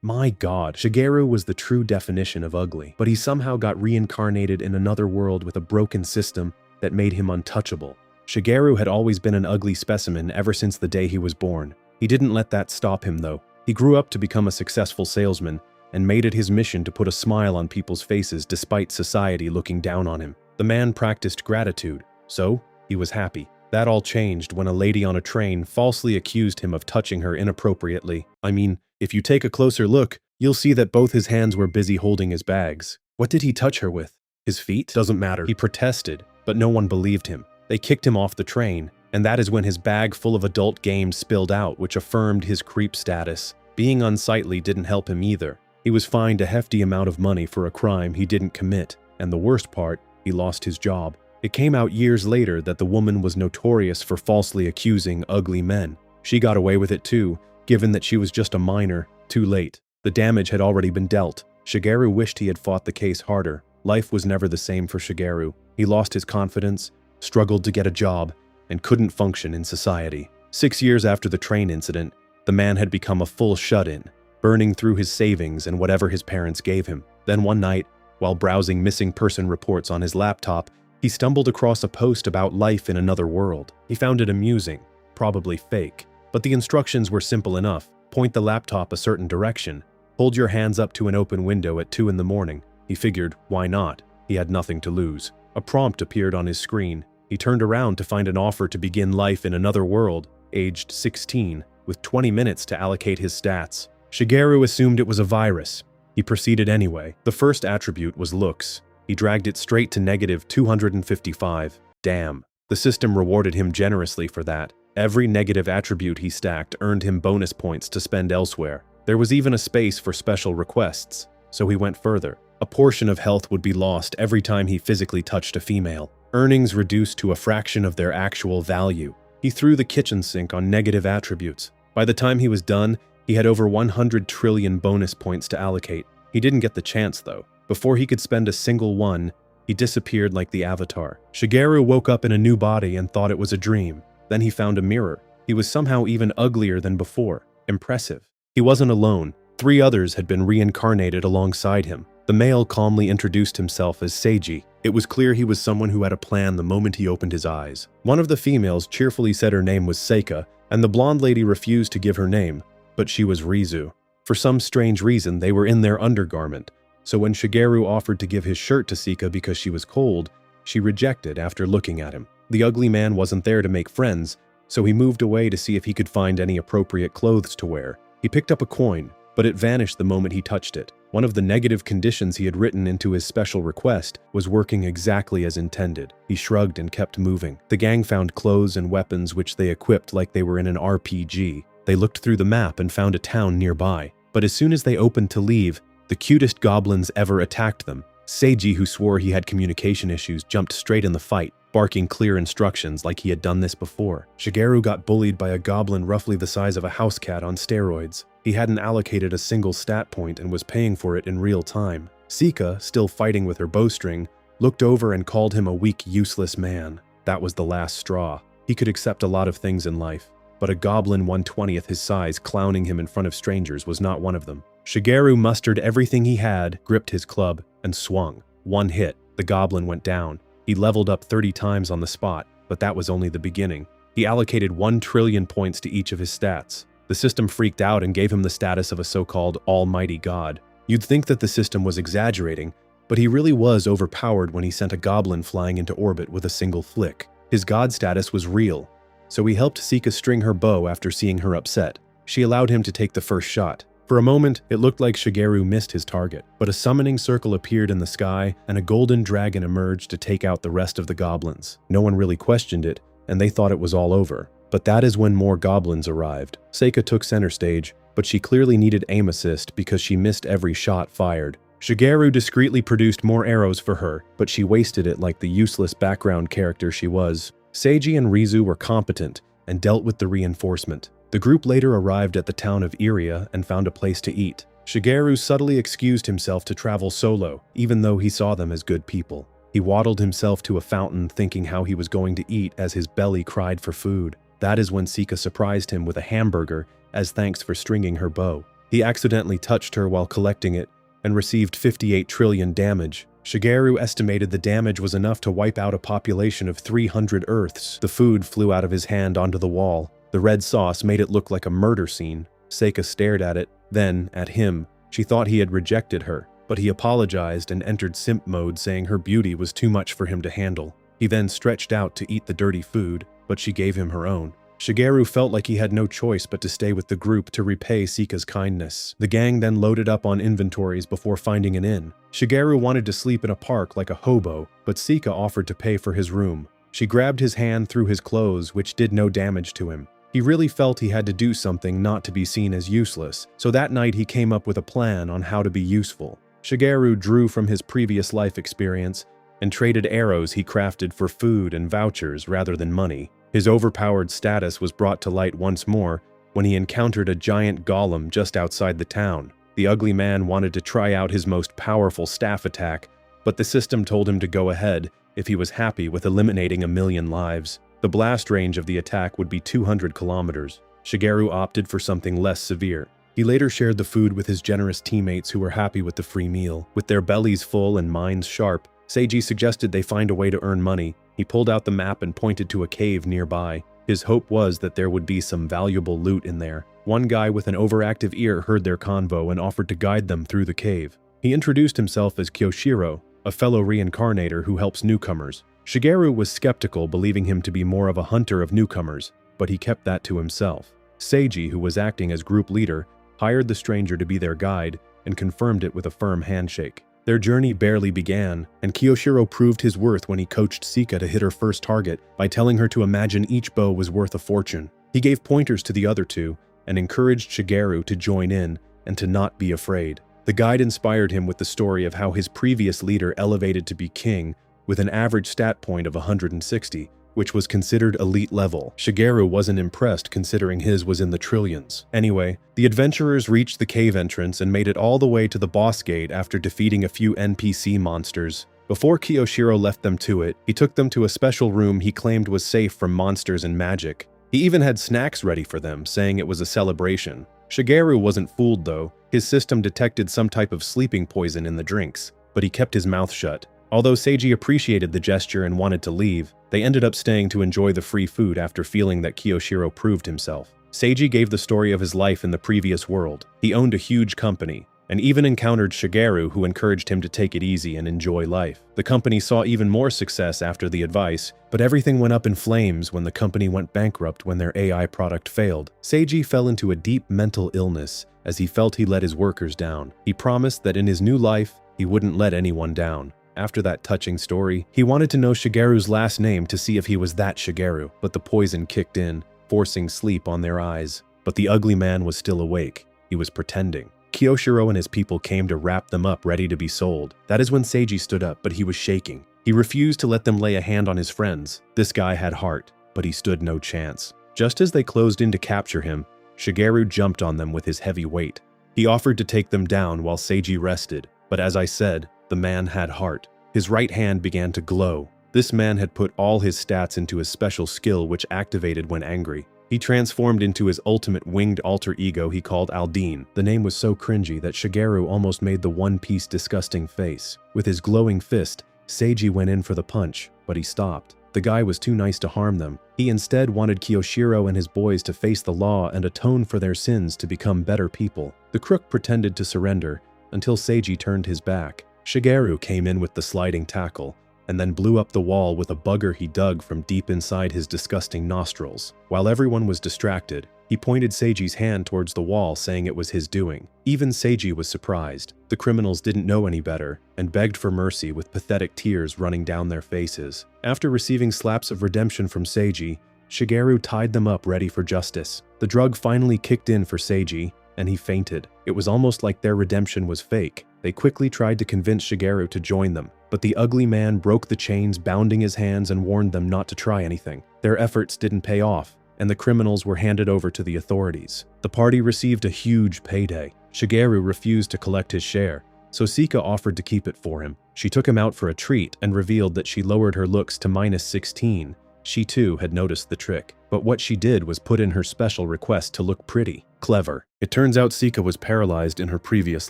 My god, Shigeru was the true definition of ugly, but he somehow got reincarnated in another world with a broken system that made him untouchable. Shigeru had always been an ugly specimen ever since the day he was born. He didn't let that stop him though. He grew up to become a successful salesman and made it his mission to put a smile on people's faces despite society looking down on him. The man practiced gratitude, so he was happy. That all changed when a lady on a train falsely accused him of touching her inappropriately. I mean, if you take a closer look, you'll see that both his hands were busy holding his bags. What did he touch her with? His feet? Doesn't matter. He protested, but no one believed him. They kicked him off the train, and that is when his bag full of adult games spilled out, which affirmed his creep status. Being unsightly didn't help him either. He was fined a hefty amount of money for a crime he didn't commit, and the worst part, he lost his job. It came out years later that the woman was notorious for falsely accusing ugly men. She got away with it too, given that she was just a minor. Too late. The damage had already been dealt. Shigeru wished he had fought the case harder. Life was never the same for Shigeru. He lost his confidence, struggled to get a job, and couldn't function in society. 6 years after the train incident, the man had become a full shut-in, burning through his savings and whatever his parents gave him. Then one night, while browsing missing person reports on his laptop, he stumbled across a post about life in another world. He found it amusing, probably fake, but the instructions were simple enough. Point the laptop a certain direction. Hold your hands up to an open window at 2 in the morning. He figured, why not? He had nothing to lose. A prompt appeared on his screen. He turned around to find an offer to begin life in another world, aged 16, with 20 minutes to allocate his stats. Shigeru assumed it was a virus. He proceeded anyway. The first attribute was looks. He dragged it straight to negative 255. Damn. The system rewarded him generously for that. Every negative attribute he stacked earned him bonus points to spend elsewhere. There was even a space for special requests, so he went further. A portion of health would be lost every time he physically touched a female. Earnings reduced to a fraction of their actual value. He threw the kitchen sink on negative attributes. By the time he was done, he had over 100 trillion bonus points to allocate. He didn't get the chance though. Before he could spend a single one, he disappeared like the Avatar. Shigeru woke up in a new body and thought it was a dream. Then he found a mirror. He was somehow even uglier than before. Impressive. He wasn't alone. 3 others had been reincarnated alongside him. The male calmly introduced himself as Seiji. It was clear he was someone who had a plan the moment he opened his eyes. One of the females cheerfully said her name was Seika, and the blonde lady refused to give her name, but she was Rizu. For some strange reason, they were in their undergarment, so when Shigeru offered to give his shirt to Seika because she was cold, she rejected after looking at him. The ugly man wasn't there to make friends, so he moved away to see if he could find any appropriate clothes to wear. He picked up a coin, but it vanished the moment he touched it. One of the negative conditions he had written into his special request was working exactly as intended. He shrugged and kept moving. The gang found clothes and weapons which they equipped like they were in an RPG. They looked through the map and found a town nearby. But as soon as they opened to leave, the cutest goblins ever attacked them. Seiji, who swore he had communication issues, jumped straight in the fight, barking clear instructions like he had done this before. Shigeru got bullied by a goblin roughly the size of a house cat on steroids. He hadn't allocated a single stat point and was paying for it in real time. Seika, still fighting with her bowstring, looked over and called him a weak, useless man. That was the last straw. He could accept a lot of things in life, but a goblin 1/20th his size clowning him in front of strangers was not one of them. Shigeru mustered everything he had, gripped his club, and swung. One hit, the goblin went down. He leveled up 30 times on the spot, but that was only the beginning. He allocated 1 trillion points to each of his stats. The system freaked out and gave him the status of a so-called almighty god. You'd think that the system was exaggerating, but he really was overpowered when he sent a goblin flying into orbit with a single flick. His god status was real, so he helped Seika string her bow after seeing her upset. She allowed him to take the first shot. For a moment, it looked like Shigeru missed his target, but a summoning circle appeared in the sky and a golden dragon emerged to take out the rest of the goblins. No one really questioned it, and they thought it was all over. But that is when more goblins arrived. Seika took center stage, but she clearly needed aim assist because she missed every shot fired. Shigeru discreetly produced more arrows for her, but she wasted it like the useless background character she was. Seiji and Rizu were competent and dealt with the reinforcement. The group later arrived at the town of Iria and found a place to eat. Shigeru subtly excused himself to travel solo, even though he saw them as good people. He waddled himself to a fountain thinking how he was going to eat as his belly cried for food. That is when Seika surprised him with a hamburger as thanks for stringing her bow. He accidentally touched her while collecting it and received 58 trillion damage. Shigeru estimated the damage was enough to wipe out a population of 300 Earths. The food flew out of his hand onto the wall. The red sauce made it look like a murder scene. Seika stared at it, then at him. She thought he had rejected her, but he apologized and entered simp mode, saying her beauty was too much for him to handle. He then stretched out to eat the dirty food, but she gave him her own. Shigeru felt like he had no choice but to stay with the group to repay Seika's kindness. The gang then loaded up on inventories before finding an inn. Shigeru wanted to sleep in a park like a hobo, but Seika offered to pay for his room. She grabbed his hand through his clothes, which did no damage to him. He really felt he had to do something not to be seen as useless, so that night he came up with a plan on how to be useful. Shigeru drew from his previous life experience and traded arrows he crafted for food and vouchers rather than money. His overpowered status was brought to light once more when he encountered a giant golem just outside the town. The ugly man wanted to try out his most powerful staff attack, but the system told him to go ahead if he was happy with eliminating 1,000,000 lives. The blast range of the attack would be 200 kilometers. Shigeru opted for something less severe. He later shared the food with his generous teammates who were happy with the free meal. With their bellies full and minds sharp, Seiji suggested they find a way to earn money. He pulled out the map and pointed to a cave nearby. His hope was that there would be some valuable loot in there. One guy with an overactive ear heard their convo and offered to guide them through the cave. He introduced himself as Kyoshiro, a fellow reincarnator who helps newcomers. Shigeru was skeptical, believing him to be more of a hunter of newcomers, but he kept that to himself. Seiji, who was acting as group leader, hired the stranger to be their guide and confirmed it with a firm handshake. Their journey barely began, and Kyoshiro proved his worth when he coached Seika to hit her first target by telling her to imagine each bow was worth a fortune. He gave pointers to the other two and encouraged Shigeru to join in and to not be afraid. The guide inspired him with the story of how his previous leader elevated to be king with an average stat point of 160, which was considered elite level. Shigeru wasn't impressed considering his was in the trillions. Anyway, the adventurers reached the cave entrance and made it all the way to the boss gate after defeating a few NPC monsters. Before Kyoshiro left them to it, he took them to a special room he claimed was safe from monsters and magic. He even had snacks ready for them, saying it was a celebration. Shigeru wasn't fooled though. His system detected some type of sleeping poison in the drinks, but he kept his mouth shut. Although Seiji appreciated the gesture and wanted to leave, they ended up staying to enjoy the free food after feeling that Kyoshiro proved himself. Seiji gave the story of his life in the previous world. He owned a huge company, and even encountered Shigeru, who encouraged him to take it easy and enjoy life. The company saw even more success after the advice, but everything went up in flames when the company went bankrupt when their AI product failed. Seiji fell into a deep mental illness as he felt he let his workers down. He promised that in his new life, he wouldn't let anyone down. After that touching story, he wanted to know Shigeru's last name to see if he was that Shigeru, but the poison kicked in, forcing sleep on their eyes. But the ugly man was still awake. He was pretending. Kyoshiro and his people came to wrap them up ready to be sold. That is when Seiji stood up, but he was shaking. He refused to let them lay a hand on his friends. This guy had heart, but he stood no chance. Just as they closed in to capture him, Shigeru jumped on them with his heavy weight. He offered to take them down while Seiji rested, but as I said, the man had heart. His right hand began to glow. This man had put all his stats into his special skill which activated when angry. He transformed into his ultimate winged alter ego he called Aldine. The name was so cringy that Shigeru almost made the One Piece disgusting face. With his glowing fist, Seiji went in for the punch, but he stopped. The guy was too nice to harm them. He instead wanted Kyoshiro and his boys to face the law and atone for their sins to become better people. The crook pretended to surrender until Seiji turned his back. Shigeru came in with the sliding tackle, and then blew up the wall with a bugger he dug from deep inside his disgusting nostrils. While everyone was distracted, he pointed Seiji's hand towards the wall, saying it was his doing. Even Seiji was surprised. The criminals didn't know any better, and begged for mercy with pathetic tears running down their faces. After receiving slaps of redemption from Seiji, Shigeru tied them up ready for justice. The drug finally kicked in for Seiji, and he fainted. It was almost like their redemption was fake. They quickly tried to convince Shigeru to join them, but the ugly man broke the chains, bounding his hands, and warned them not to try anything. Their efforts didn't pay off, and the criminals were handed over to the authorities. The party received a huge payday. Shigeru refused to collect his share, so Seika offered to keep it for him. She took him out for a treat and revealed that she lowered her looks to -16. She too had noticed the trick, but what she did was put in her special request to look pretty. Clever. It turns out Sika was paralyzed in her previous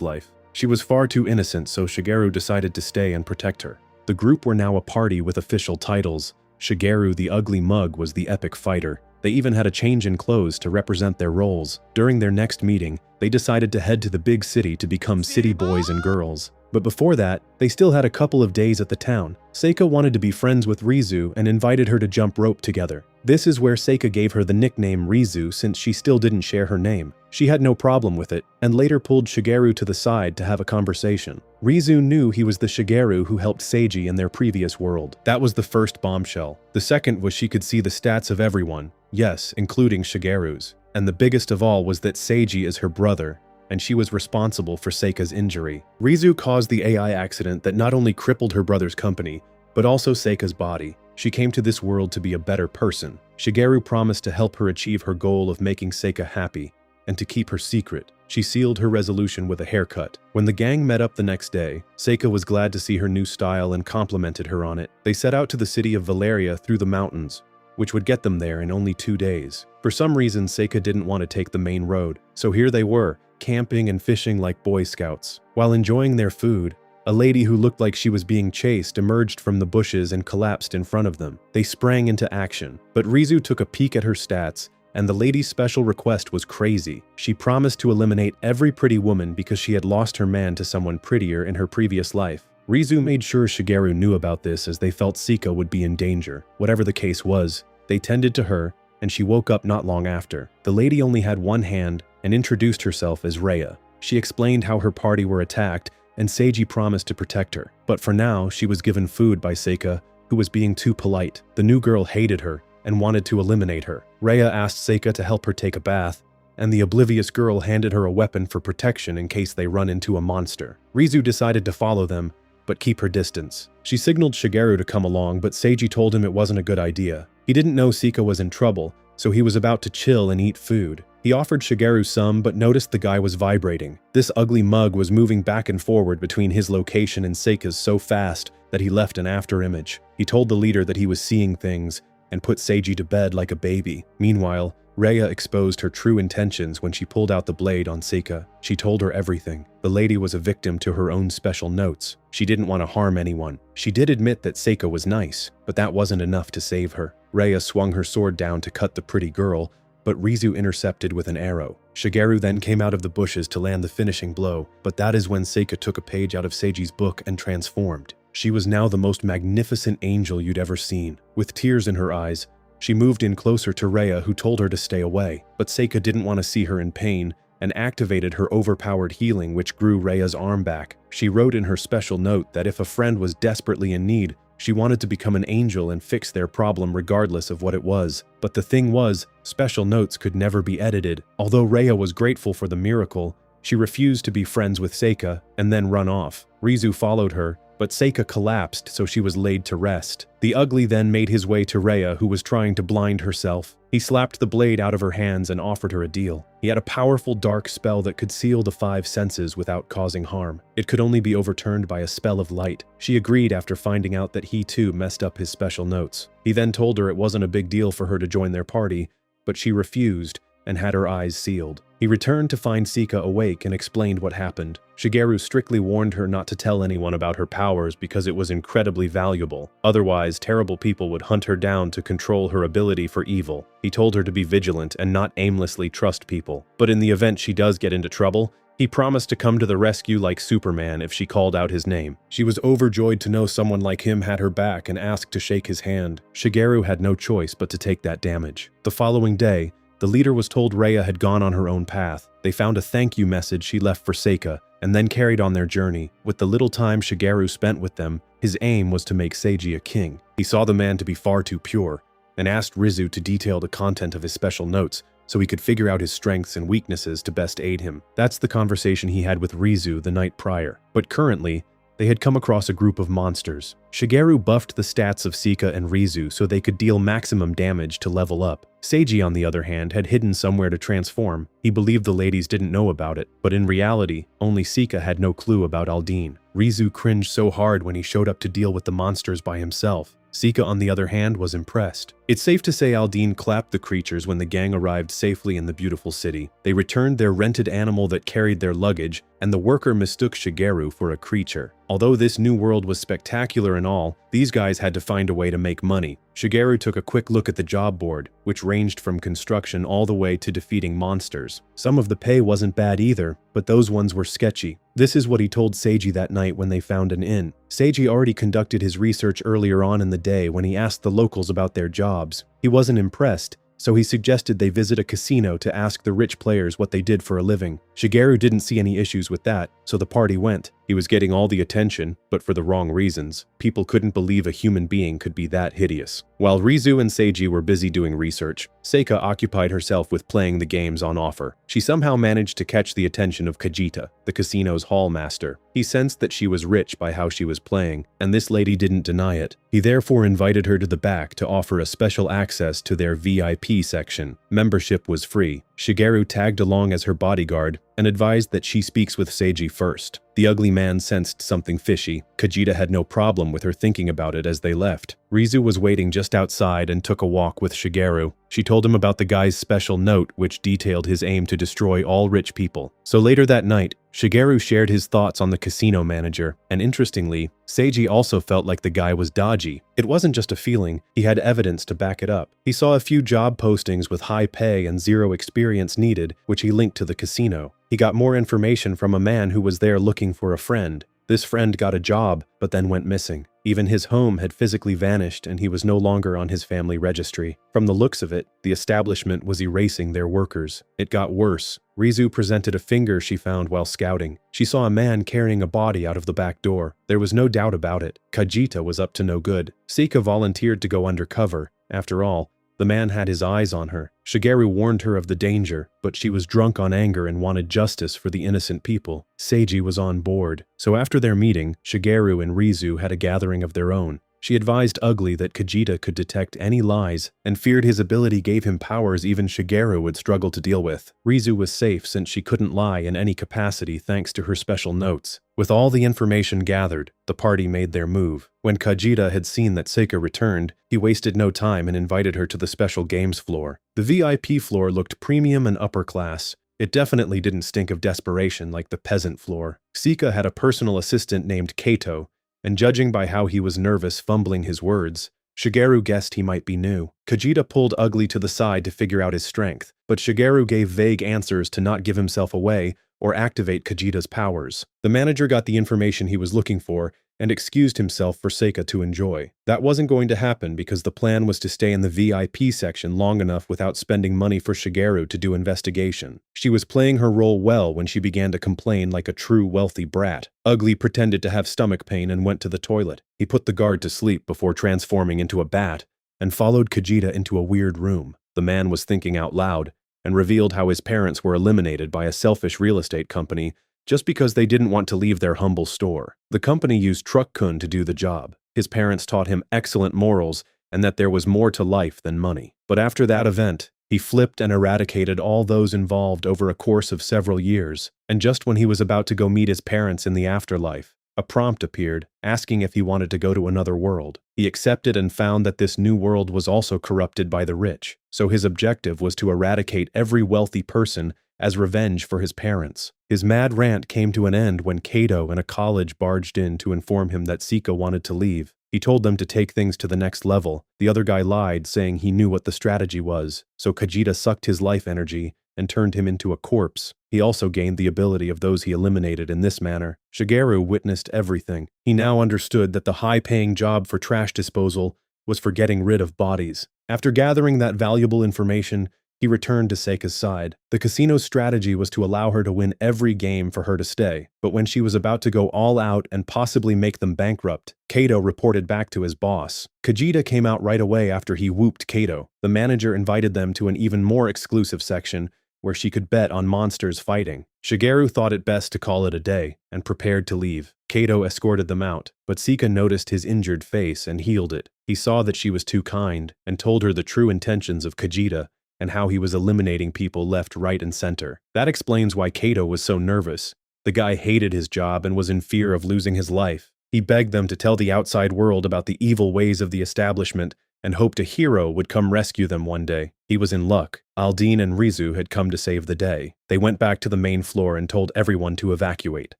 life. She was far too innocent, so Shigeru decided to stay and protect her. The group were now a party with official titles. Shigeru the Ugly Mug was the epic fighter. They even had a change in clothes to represent their roles. During their next meeting, they decided to head to the big city to become city boys and girls. But before that, they still had a couple of days at the town. Seika wanted to be friends with Rizu and invited her to jump rope together. This is where Seika gave her the nickname Rizu since she still didn't share her name. She had no problem with it, and later pulled Shigeru to the side to have a conversation. Rizu knew he was the Shigeru who helped Seiji in their previous world. That was the first bombshell. The second was she could see the stats of everyone, yes, including Shigeru's. And the biggest of all was that Seiji is her brother, and she was responsible for Seika's injury. Rizu caused the AI accident that not only crippled her brother's company, but also Seika's body. She came to this world to be a better person. Shigeru promised to help her achieve her goal of making Seika happy, and to keep her secret. She sealed her resolution with a haircut. When the gang met up the next day, Seika was glad to see her new style and complimented her on it. They set out to the city of Valeria through the mountains, which would get them there in only 2 days. For some reason, Seika didn't want to take the main road, so here they were, camping and fishing like Boy Scouts. While enjoying their food, a lady who looked like she was being chased emerged from the bushes and collapsed in front of them. They sprang into action, but Rizu took a peek at her stats, and the lady's special request was crazy. She promised to eliminate every pretty woman because she had lost her man to someone prettier in her previous life. Rizu made sure Shigeru knew about this as they felt Seika would be in danger. Whatever the case was, they tended to her, and she woke up not long after. The lady only had one hand and introduced herself as Rhea. She explained how her party were attacked, and Seiji promised to protect her. But for now, she was given food by Seika, who was being too polite. The new girl hated her and wanted to eliminate her. Rhea asked Seika to help her take a bath, and the oblivious girl handed her a weapon for protection in case they run into a monster. Rizu decided to follow them, but keep her distance. She signaled Shigeru to come along, but Seiji told him it wasn't a good idea. He didn't know Seika was in trouble, so he was about to chill and eat food. He offered Shigeru some, but noticed the guy was vibrating. This ugly mug was moving back and forward between his location and Seika's so fast that he left an afterimage. He told the leader that he was seeing things, and put Seiji to bed like a baby. Meanwhile, Rhea exposed her true intentions when she pulled out the blade on Seika. She told her everything. The lady was a victim to her own special notes. She didn't want to harm anyone. She did admit that Seika was nice, but that wasn't enough to save her. Rhea swung her sword down to cut the pretty girl, but Rizu intercepted with an arrow. Shigeru then came out of the bushes to land the finishing blow, but that is when Seika took a page out of Seiji's book and transformed. She was now the most magnificent angel you'd ever seen. With tears in her eyes, she moved in closer to Rhea, who told her to stay away. But Seika didn't want to see her in pain and activated her overpowered healing, which grew Rhea's arm back. She wrote in her special note that if a friend was desperately in need, she wanted to become an angel and fix their problem regardless of what it was. But the thing was, special notes could never be edited. Although Rhea was grateful for the miracle, she refused to be friends with Seika and then run off. Rizu followed her, but Seika collapsed, so she was laid to rest. The ugly then made his way to Rhea, who was trying to blind herself. He slapped the blade out of her hands and offered her a deal. He had a powerful dark spell that could seal the 5 senses without causing harm. It could only be overturned by a spell of light. She agreed after finding out that he too messed up his special notes. He then told her it wasn't a big deal for her to join their party, but she refused and had her eyes sealed. He returned to find Seika awake and explained what happened. Shigeru strictly warned her not to tell anyone about her powers because it was incredibly valuable. Otherwise, terrible people would hunt her down to control her ability for evil. He told her to be vigilant and not aimlessly trust people. But in the event she does get into trouble, he promised to come to the rescue like Superman if she called out his name. She was overjoyed to know someone like him had her back and asked to shake his hand. Shigeru had no choice but to take that damage. The following day, the leader was told Rhea had gone on her own path. They found a thank you message she left for Seika, and then carried on their journey. With the little time Shigeru spent with them, his aim was to make Seiji a king. He saw the man to be far too pure, and asked Rizu to detail the content of his special notes so he could figure out his strengths and weaknesses to best aid him. That's the conversation he had with Rizu the night prior. But currently, they had come across a group of monsters. Shigeru buffed the stats of Seika and Rizu so they could deal maximum damage to level up. Seiji, on the other hand, had hidden somewhere to transform. He believed the ladies didn't know about it, but in reality, only Seika had no clue about Aldine. Rizu cringed so hard when he showed up to deal with the monsters by himself. Seika, on the other hand, was impressed. It's safe to say Aldine clapped the creatures when the gang arrived safely in the beautiful city. They returned their rented animal that carried their luggage, and the worker mistook Shigeru for a creature. Although this new world was spectacular and all, these guys had to find a way to make money. Shigeru took a quick look at the job board, which ranged from construction all the way to defeating monsters. Some of the pay wasn't bad either, but those ones were sketchy. This is what he told Seiji that night when they found an inn. Seiji already conducted his research earlier on in the day when he asked the locals about their jobs. He wasn't impressed, so he suggested they visit a casino to ask the rich players what they did for a living. Shigeru didn't see any issues with that, so the party went. He was getting all the attention, but for the wrong reasons. People couldn't believe a human being could be that hideous. While Rizu and Seiji were busy doing research, Seika occupied herself with playing the games on offer. She somehow managed to catch the attention of Kajita, the casino's hall master. He sensed that she was rich by how she was playing, and this lady didn't deny it. He therefore invited her to the back to offer a special access to their VIP section. Membership was free. Shigeru tagged along as her bodyguard and advised that she speaks with Seiji first. The ugly man sensed something fishy. Kajita had no problem with her thinking about it as they left. Rizu was waiting just outside and took a walk with Shigeru. She told him about the guy's special note, which detailed his aim to destroy all rich people. So later that night, Shigeru shared his thoughts on the casino manager, and interestingly, Seiji also felt like the guy was dodgy. It wasn't just a feeling, he had evidence to back it up. He saw a few job postings with high pay and zero experience needed, which he linked to the casino. He got more information from a man who was there looking for a friend. This friend got a job, but then went missing. Even his home had physically vanished and he was no longer on his family registry. From the looks of it, the establishment was erasing their workers. It got worse. Rizu presented a finger she found while scouting. She saw a man carrying a body out of the back door. There was no doubt about it. Kajita was up to no good. Sika volunteered to go undercover. After all, the man had his eyes on her. Shigeru warned her of the danger, but she was drunk on anger and wanted justice for the innocent people. Seiji was on board. So after their meeting, Shigeru and Rizu had a gathering of their own. She advised Ugly that Kajita could detect any lies, and feared his ability gave him powers even Shigeru would struggle to deal with. Rizu was safe since she couldn't lie in any capacity thanks to her special notes. With all the information gathered, the party made their move. When Kajita had seen that Seika returned, he wasted no time and invited her to the special games floor. The VIP floor looked premium and upper class. It definitely didn't stink of desperation like the peasant floor. Seika had a personal assistant named Kato, and judging by how he was nervous fumbling his words, Shigeru guessed he might be new. Kajita pulled Ugly to the side to figure out his strength, but Shigeru gave vague answers to not give himself away or activate Kajita's powers. The manager got the information he was looking for and excused himself for Seika to enjoy. That wasn't going to happen because the plan was to stay in the VIP section long enough without spending money for Shigeru to do investigation. She was playing her role well when she began to complain like a true wealthy brat. Ugly pretended to have stomach pain and went to the toilet. He put the guard to sleep before transforming into a bat and followed Kajita into a weird room. The man was thinking out loud and revealed how his parents were eliminated by a selfish real estate company just because they didn't want to leave their humble store. The company used Truck-kun to do the job. His parents taught him excellent morals and that there was more to life than money. But after that event, he flipped and eradicated all those involved over a course of several years. And just when he was about to go meet his parents in the afterlife, a prompt appeared, asking if he wanted to go to another world. He accepted and found that this new world was also corrupted by the rich. So his objective was to eradicate every wealthy person as revenge for his parents. His mad rant came to an end when Kato and a college barged in to inform him that Sika wanted to leave. He told them to take things to the next level. The other guy lied, saying he knew what the strategy was, so Kajita sucked his life energy and turned him into a corpse. He also gained the ability of those he eliminated in this manner. Shigeru witnessed everything. He now understood that the high-paying job for trash disposal was for getting rid of bodies. After gathering that valuable information, he returned to Seika's side. The casino's strategy was to allow her to win every game for her to stay, but when she was about to go all out and possibly make them bankrupt, Kato reported back to his boss. Kajita came out right away after he whooped Kato. The manager invited them to an even more exclusive section where she could bet on monsters fighting. Shigeru thought it best to call it a day and prepared to leave. Kato escorted them out, but Sika noticed his injured face and healed it. He saw that she was too kind and told her the true intentions of Kajita and how he was eliminating people left, right, and center. That explains why Kato was so nervous. The guy hated his job and was in fear of losing his life. He begged them to tell the outside world about the evil ways of the establishment and hoped a hero would come rescue them one day. He was in luck. Aldine and Rizu had come to save the day. They went back to the main floor and told everyone to evacuate.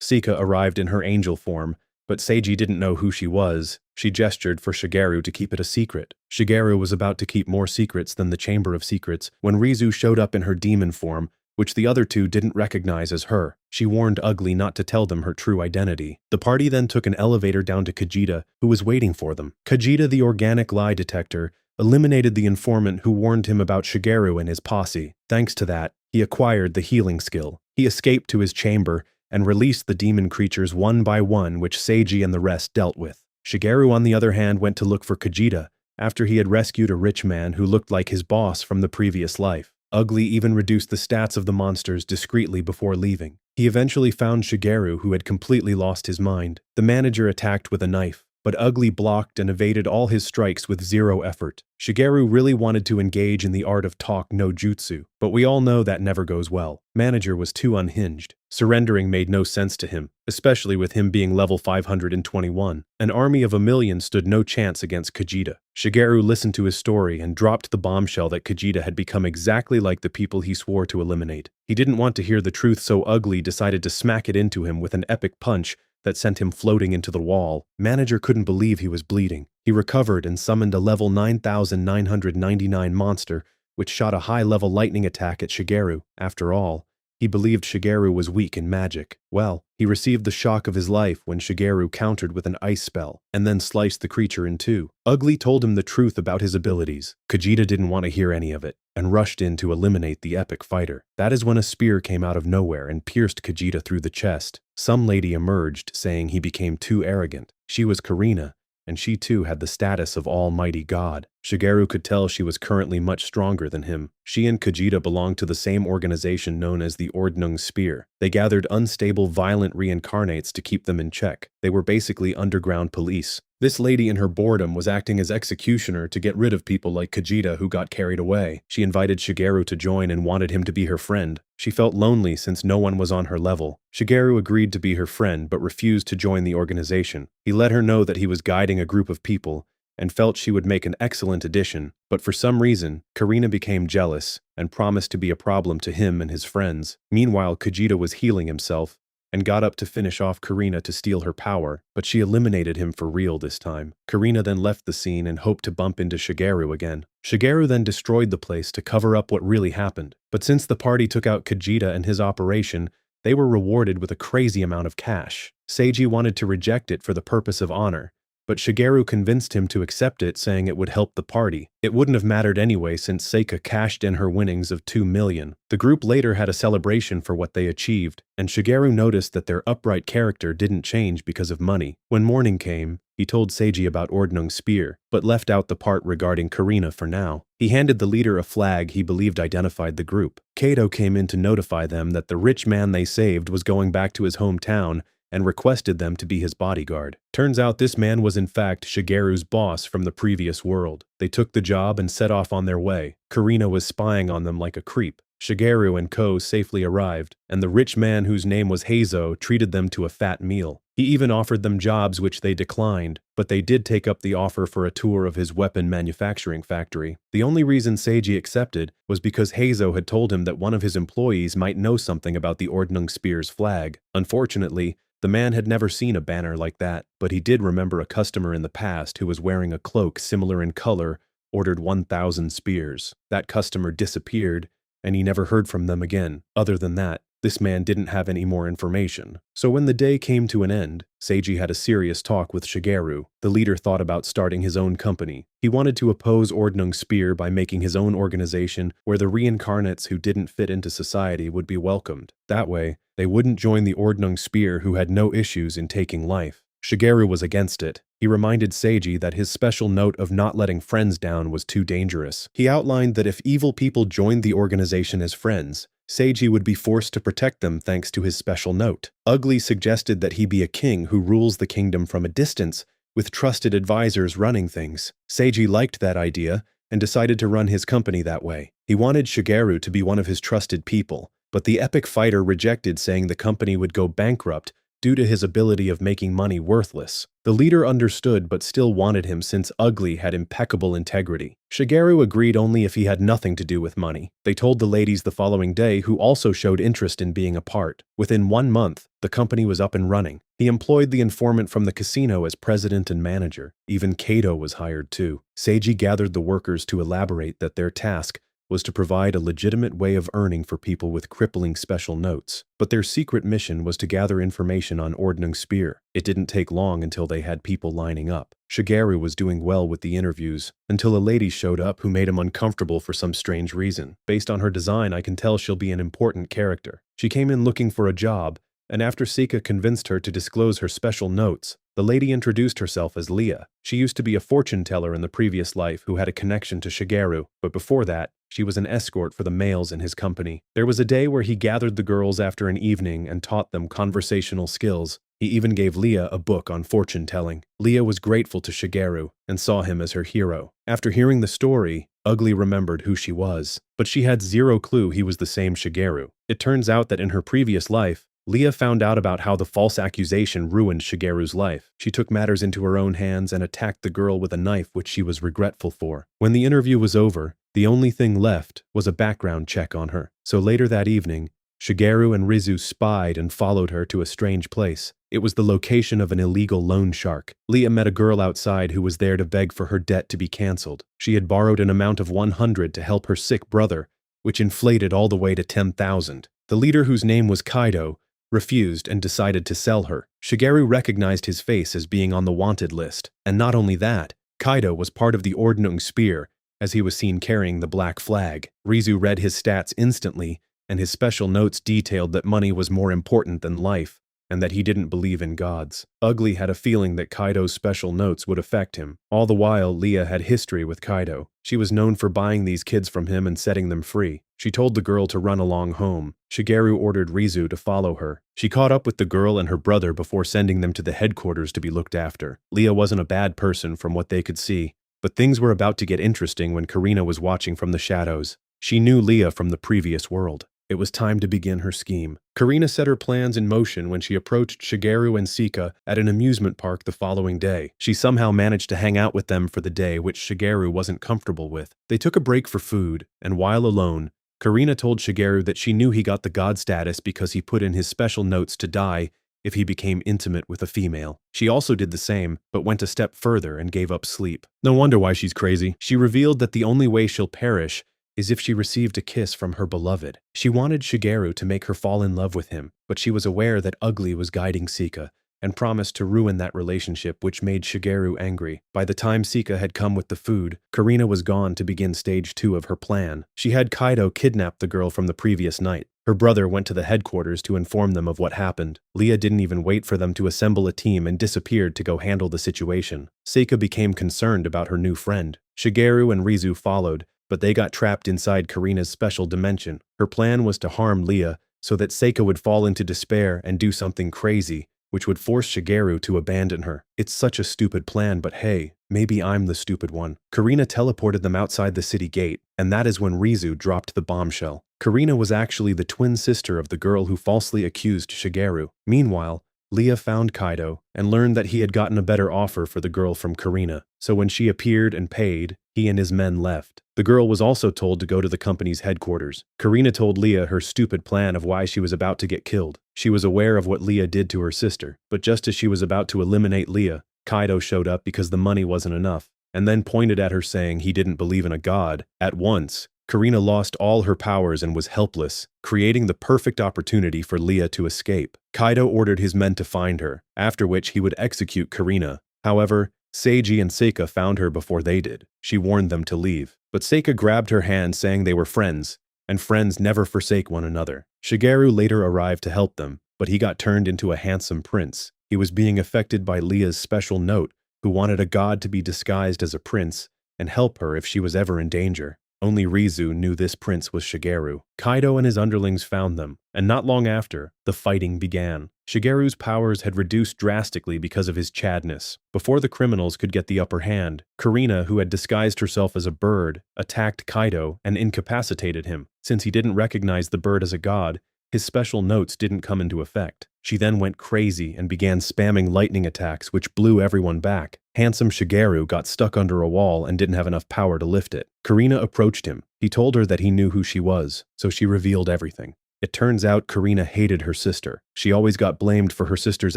Sika arrived in her angel form, but Seiji didn't know who she was. She gestured for Shigeru to keep it a secret. Shigeru was about to keep more secrets than the Chamber of Secrets when Rizu showed up in her demon form, which the other two didn't recognize as her. She warned Ugly not to tell them her true identity. The party then took an elevator down to Kajita, who was waiting for them. Kajita, the organic lie detector, eliminated the informant who warned him about Shigeru and his posse. Thanks to that, he acquired the healing skill. He escaped to his chamber and released the demon creatures one by one, which Seiji and the rest dealt with. Shigeru, on the other hand, went to look for Kajita after he had rescued a rich man who looked like his boss from the previous life. Ugly even reduced the stats of the monsters discreetly before leaving. He eventually found Shigeru, who had completely lost his mind. The manager attacked with a knife, but Ugly blocked and evaded all his strikes with zero effort. Shigeru really wanted to engage in the art of talk no jutsu, but we all know that never goes well. Manager was too unhinged. Surrendering made no sense to him, especially with him being level 521. An army of 1,000,000 stood no chance against Kajita. Shigeru listened to his story and dropped the bombshell that Kajita had become exactly like the people he swore to eliminate. He didn't want to hear the truth, so Ugly decided to smack it into him with an epic punch that sent him floating into the wall. Manager couldn't believe he was bleeding. He recovered and summoned a level 9,999 monster, which shot a high-level lightning attack at Shigeru. After all, he believed Shigeru was weak in magic. Well, he received the shock of his life when Shigeru countered with an ice spell, and then sliced the creature in two. Ugly told him the truth about his abilities. Kajita didn't want to hear any of it, and rushed in to eliminate the epic fighter. That is when a spear came out of nowhere and pierced Kajita through the chest. Some lady emerged, saying he became too arrogant. She was Karina, and she too had the status of Almighty God. Shigeru could tell she was currently much stronger than him. She and Kajita belonged to the same organization known as the Ordnung Spear. They gathered unstable, violent reincarnates to keep them in check. They were basically underground police. This lady in her boredom was acting as executioner to get rid of people like Kajita who got carried away. She invited Shigeru to join and wanted him to be her friend. She felt lonely since no one was on her level. Shigeru agreed to be her friend but refused to join the organization. He let her know that he was guiding a group of people and felt she would make an excellent addition, but for some reason, Karina became jealous and promised to be a problem to him and his friends. Meanwhile, Kajita was healing himself and got up to finish off Karina to steal her power, but she eliminated him for real this time. Karina then left the scene and hoped to bump into Shigeru again. Shigeru then destroyed the place to cover up what really happened, but since the party took out Kajita and his operation, they were rewarded with a crazy amount of cash. Seiji wanted to reject it for the purpose of honor, but Shigeru convinced him to accept it, saying it would help the party. It wouldn't have mattered anyway since Seika cashed in her winnings of 2 million. The group later had a celebration for what they achieved, and Shigeru noticed that their upright character didn't change because of money. When morning came, he told Seiji about Ordnung Spear, but left out the part regarding Karina for now. He handed the leader a flag he believed identified the group. Kato came in to notify them that the rich man they saved was going back to his hometown and requested them to be his bodyguard. Turns out this man was in fact Shigeru's boss from the previous world. They took the job and set off on their way. Karina was spying on them like a creep. Shigeru and Ko safely arrived, and the rich man whose name was Heizo treated them to a fat meal. He even offered them jobs which they declined, but they did take up the offer for a tour of his weapon manufacturing factory. The only reason Seiji accepted was because Heizo had told him that one of his employees might know something about the Ordnung Spear's flag. Unfortunately, the man had never seen a banner like that, but he did remember a customer in the past who was wearing a cloak similar in color, ordered 1,000 spears. That customer disappeared, and he never heard from them again. Other than that, this man didn't have any more information. So when the day came to an end, Seiji had a serious talk with Shigeru. The leader thought about starting his own company. He wanted to oppose Ordnung Spear by making his own organization where the reincarnates who didn't fit into society would be welcomed. That way, they wouldn't join the Ordnung Spear who had no issues in taking life. Shigeru was against it. He reminded Seiji that his special note of not letting friends down was too dangerous. He outlined that if evil people joined the organization as friends, Seiji would be forced to protect them thanks to his special note. Ugly suggested that he be a king who rules the kingdom from a distance, with trusted advisors running things. Seiji liked that idea and decided to run his company that way. He wanted Shigeru to be one of his trusted people, but the epic fighter rejected, saying the company would go bankrupt due to his ability of making money worthless. The leader understood but still wanted him since Ugly had impeccable integrity. Shigeru agreed only if he had nothing to do with money. They told the ladies the following day, who also showed interest in being a part. Within 1 month, the company was up and running. He employed the informant from the casino as president and manager. Even Kato was hired too. Seiji gathered the workers to elaborate that their task was to provide a legitimate way of earning for people with crippling special notes. But their secret mission was to gather information on Ordnung Spear. It didn't take long until they had people lining up. Shigeru was doing well with the interviews, until a lady showed up who made him uncomfortable for some strange reason. Based on her design, I can tell she'll be an important character. She came in looking for a job, and after Sika convinced her to disclose her special notes, the lady introduced herself as Leah. She used to be a fortune teller in the previous life who had a connection to Shigeru, but before that, she was an escort for the males in his company. There was a day where he gathered the girls after an evening and taught them conversational skills. He even gave Leah a book on fortune telling. Leah was grateful to Shigeru and saw him as her hero. After hearing the story, Ugly remembered who she was, but she had zero clue he was the same Shigeru. It turns out that in her previous life, Leah found out about how the false accusation ruined Shigeru's life. She took matters into her own hands and attacked the girl with a knife, which she was regretful for. When the interview was over, the only thing left was a background check on her. So later that evening, Shigeru and Rizu spied and followed her to a strange place. It was the location of an illegal loan shark. Leah met a girl outside who was there to beg for her debt to be cancelled. She had borrowed an amount of 100 to help her sick brother, which inflated all the way to 10,000. The leader, whose name was Kaido, refused and decided to sell her. Shigeru recognized his face as being on the wanted list. And not only that, Kaido was part of the Ordnung Spear, as he was seen carrying the black flag. Rizu read his stats instantly, and his special notes detailed that money was more important than life, and that he didn't believe in gods. Ugly had a feeling that Kaido's special notes would affect him. All the while, Leah had history with Kaido. She was known for buying these kids from him and setting them free. She told the girl to run along home. Shigeru ordered Rizu to follow her. She caught up with the girl and her brother before sending them to the headquarters to be looked after. Leah wasn't a bad person from what they could see, but things were about to get interesting when Karina was watching from the shadows. She knew Leah from the previous world. It was time to begin her scheme. Karina set her plans in motion when she approached Shigeru and Sika at an amusement park the following day. She somehow managed to hang out with them for the day, which Shigeru wasn't comfortable with. They took a break for food, and while alone, Karina told Shigeru that she knew he got the god status because he put in his special notes to die if he became intimate with a female. She also did the same, but went a step further and gave up sleep. No wonder why she's crazy. She revealed that the only way she'll perish is if she received a kiss from her beloved. She wanted Shigeru to make her fall in love with him, but she was aware that Ugly was guiding Sika, and promised to ruin that relationship, which made Shigeru angry. By the time Sika had come with the food, Karina was gone to begin stage 2 of her plan. She had Kaido kidnap the girl from the previous night. Her brother went to the headquarters to inform them of what happened. Leah didn't even wait for them to assemble a team and disappeared to go handle the situation. Sika became concerned about her new friend. Shigeru and Rizu followed, but they got trapped inside Karina's special dimension. Her plan was to harm Leah so that Seika would fall into despair and do something crazy, which would force Shigeru to abandon her. It's such a stupid plan, but hey, maybe I'm the stupid one. Karina teleported them outside the city gate, and that is when Rizu dropped the bombshell. Karina was actually the twin sister of the girl who falsely accused Shigeru. Meanwhile, Leah found Kaido and learned that he had gotten a better offer for the girl from Karina. So when she appeared and paid, he and his men left. The girl was also told to go to the company's headquarters. Karina told Leah her stupid plan of why she was about to get killed. She was aware of what Leah did to her sister, but just as she was about to eliminate Leah, Kaido showed up because the money wasn't enough, and then pointed at her saying he didn't believe in a god. At once, Karina lost all her powers and was helpless, creating the perfect opportunity for Leah to escape. Kaido ordered his men to find her, after which he would execute Karina. However, Seiji and Seika found her before they did. She warned them to leave, but Seika grabbed her hand saying they were friends, and friends never forsake one another. Shigeru later arrived to help them, but he got turned into a handsome prince. He was being affected by Leah's special note, who wanted a god to be disguised as a prince and help her if she was ever in danger. Only Rizu knew this prince was Shigeru. Kaido and his underlings found them, and not long after, the fighting began. Shigeru's powers had reduced drastically because of his chadness. Before the criminals could get the upper hand, Karina, who had disguised herself as a bird, attacked Kaido and incapacitated him. Since he didn't recognize the bird as a god, his special notes didn't come into effect. She then went crazy and began spamming lightning attacks, which blew everyone back. Handsome Shigeru got stuck under a wall and didn't have enough power to lift it. Karina approached him. He told her that he knew who she was, so she revealed everything. It turns out Karina hated her sister. She always got blamed for her sister's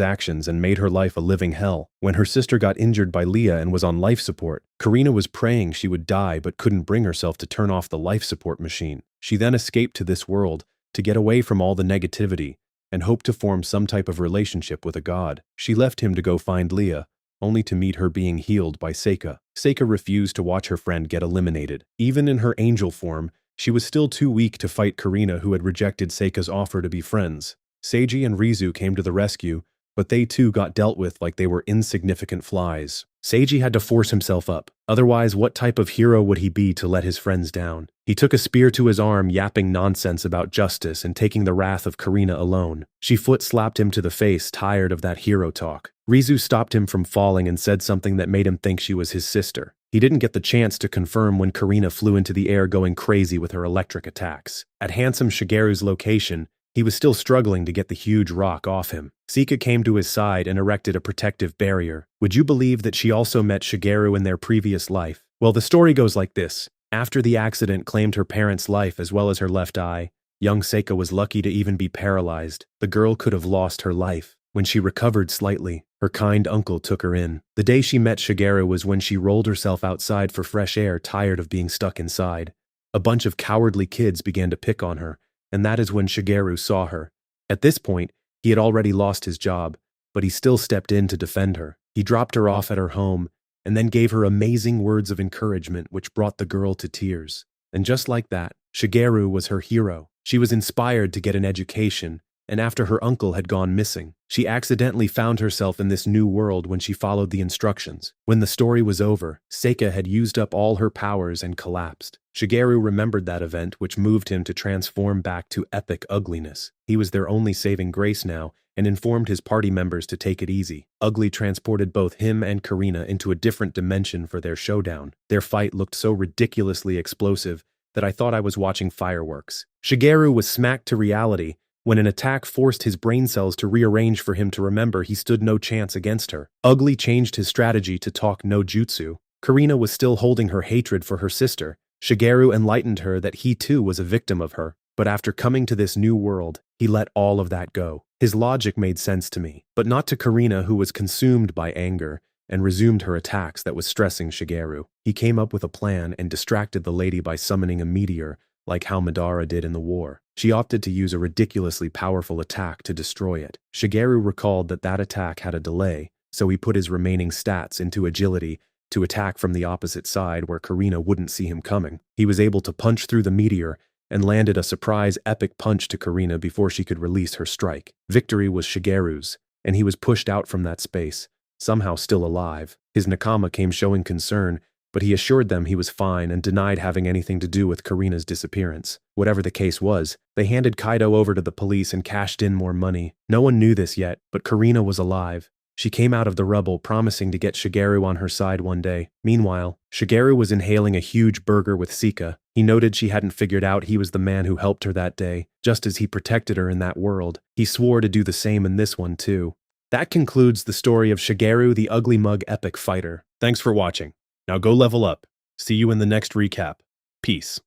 actions and made her life a living hell. When her sister got injured by Leah and was on life support, Karina was praying she would die but couldn't bring herself to turn off the life support machine. She then escaped to this world to get away from all the negativity and hoped to form some type of relationship with a god. She left him to go find Leah, only to meet her being healed by Seika. Seika refused to watch her friend get eliminated. Even in her angel form, she was still too weak to fight Karina, who had rejected Seika's offer to be friends. Seiji and Rizu came to the rescue, but they too got dealt with like they were insignificant flies. Seiji had to force himself up. Otherwise, what type of hero would he be to let his friends down? He took a spear to his arm, yapping nonsense about justice and taking the wrath of Karina alone. She foot-slapped him to the face, tired of that hero talk. Rizu stopped him from falling and said something that made him think she was his sister. He didn't get the chance to confirm when Karina flew into the air going crazy with her electric attacks. At handsome Shigeru's location, he was still struggling to get the huge rock off him. Sika came to his side and erected a protective barrier. Would you believe that she also met Shigeru in their previous life? Well, the story goes like this. After the accident claimed her parents' life as well as her left eye, young Seika was lucky to even be paralyzed. The girl could have lost her life. When she recovered slightly, her kind uncle took her in. The day she met Shigeru was when she rolled herself outside for fresh air, tired of being stuck inside. A bunch of cowardly kids began to pick on her, and that is when Shigeru saw her. At this point, he had already lost his job, but he still stepped in to defend her. He dropped her off at her home, and then gave her amazing words of encouragement which brought the girl to tears. And just like that, Shigeru was her hero. She was inspired to get an education, and after her uncle had gone missing, she accidentally found herself in this new world when she followed the instructions. When the story was over, Seika had used up all her powers and collapsed. Shigeru remembered that event, which moved him to transform back to epic ugliness. He was their only saving grace now, and informed his party members to take it easy. Ugly transported both him and Karina into a different dimension for their showdown. Their fight looked so ridiculously explosive that I thought I was watching fireworks. Shigeru was smacked to reality when an attack forced his brain cells to rearrange for him to remember he stood no chance against her. Ugly changed his strategy to talk no jutsu. Karina was still holding her hatred for her sister. Shigeru enlightened her that he too was a victim of her. But after coming to this new world, he let all of that go. His logic made sense to me, but not to Karina, who was consumed by anger and resumed her attacks that was stressing Shigeru. He came up with a plan and distracted the lady by summoning a meteor, like how Madara did in the war. She opted to use a ridiculously powerful attack to destroy it. Shigeru recalled that that attack had a delay, so he put his remaining stats into agility to attack from the opposite side where Karina wouldn't see him coming. He was able to punch through the meteor and landed a surprise epic punch to Karina before she could release her strike. Victory was Shigeru's, and he was pushed out from that space, somehow still alive. His nakama came showing concern, but he assured them he was fine and denied having anything to do with Karina's disappearance. Whatever the case was, they handed Kaido over to the police and cashed in more money. No one knew this yet, but Karina was alive. She came out of the rubble, promising to get Shigeru on her side one day. Meanwhile, Shigeru was inhaling a huge burger with Sika. He noted she hadn't figured out he was the man who helped her that day, just as he protected her in that world. He swore to do the same in this one too. That concludes the story of Shigeru the Ugly Mug Epic Fighter. Thanks for watching. Now go level up. See you in the next recap. Peace.